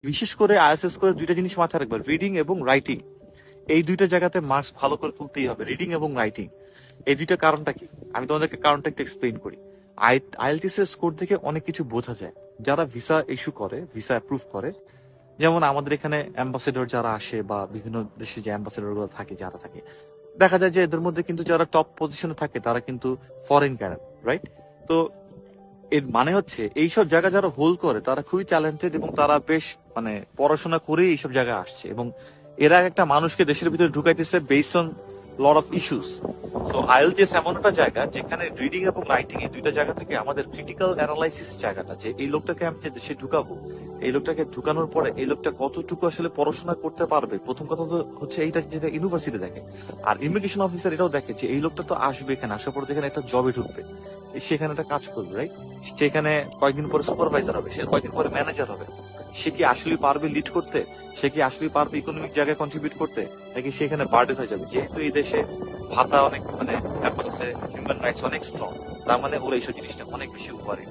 বিশেষ করে আইএসএস করে দুইটা জিনিস মাথায় রাখবেন, রিডিং এবং রাইটিং। এই দুইটা জায়গাতে মার্কস ভালো করে তুলতেই হবে, রিডিং এবং রাইটিং। এই দুইটা কারণটা কি, আমি তোমাদেরকে কারণটা একটু এক্সপ্লেইন করি। আইএলটিএস এর স্কোর থেকে অনেক কিছু বোঝা যায়। যারা ভিসা ইস্যু করে, ভিসা অ্যাপ্রুভ করে, যেমন আমাদের এখানে অ্যাম্বাসেডর যারা আসে বা বিভিন্ন দেশে যে অ্যাম্বাসেডর গুলো থাকে, যারা থাকে, দেখা যায় যে এদের মধ্যে কিন্তু যারা টপ পজিশনে থাকে তারা কিন্তু ফরেন ক্যাডার, রাইট? তো এর মানে হচ্ছে এইসব জায়গা যারা হোল্ড করে তারা খুবই ট্যালেন্টেড এবং তারা বেশ মানে পড়াশোনা করে এইসব জায়গায় আসছে, এবং এরা একটা মানুষকে দেশের ভিতরে ঢুকাইতেছে based on lot of issues. So IELTS এমন একটা জায়গা যেখানে রিডিং এবং রাইটিং এই দুইটা জায়গা থেকে আমাদের ক্রিটিক্যাল অ্যানালাইসিস জায়গাটা, যে এই লোকটাকে আমি যে দেশে ঢুকাবো, এই লোকটাকে ঢুকানোর পরে এই লোকটা কতটুকু আসলে পড়াশোনা করতে পারবে। প্রথম কথা তো হচ্ছে এইটা, যেটা ইউনিভার্সিটি দেখে। আর ইমিগ্রেশন অফিসার এটাও দেখে যে এই লোকটা তো আসবে এখানে, আসার পর এখানে একটা জবে ঢুকবে, সেখানে একটা কাজ করবে, রাইট? সেখানে কয়েকদিন পরে সুপারভাইজার হবে, সে কয়েকদিন পরে ম্যানেজার হবে। সে কি আসলে পারবে লিড করতে? সে কি আসলে পারবে ইকোনমিক জায়গায় কন্ট্রিবিউট করতে? নাকি সেখানে বার্ডেন হয়ে যাবে? যেহেতু এই দেশে ভাতা অনেক মানে ব্যাপার আছে, হিউম্যান রাইটস অনেক স্ট্রং, তার মানে ওরা এইসব জিনিসটা অনেক বেশি উপরে।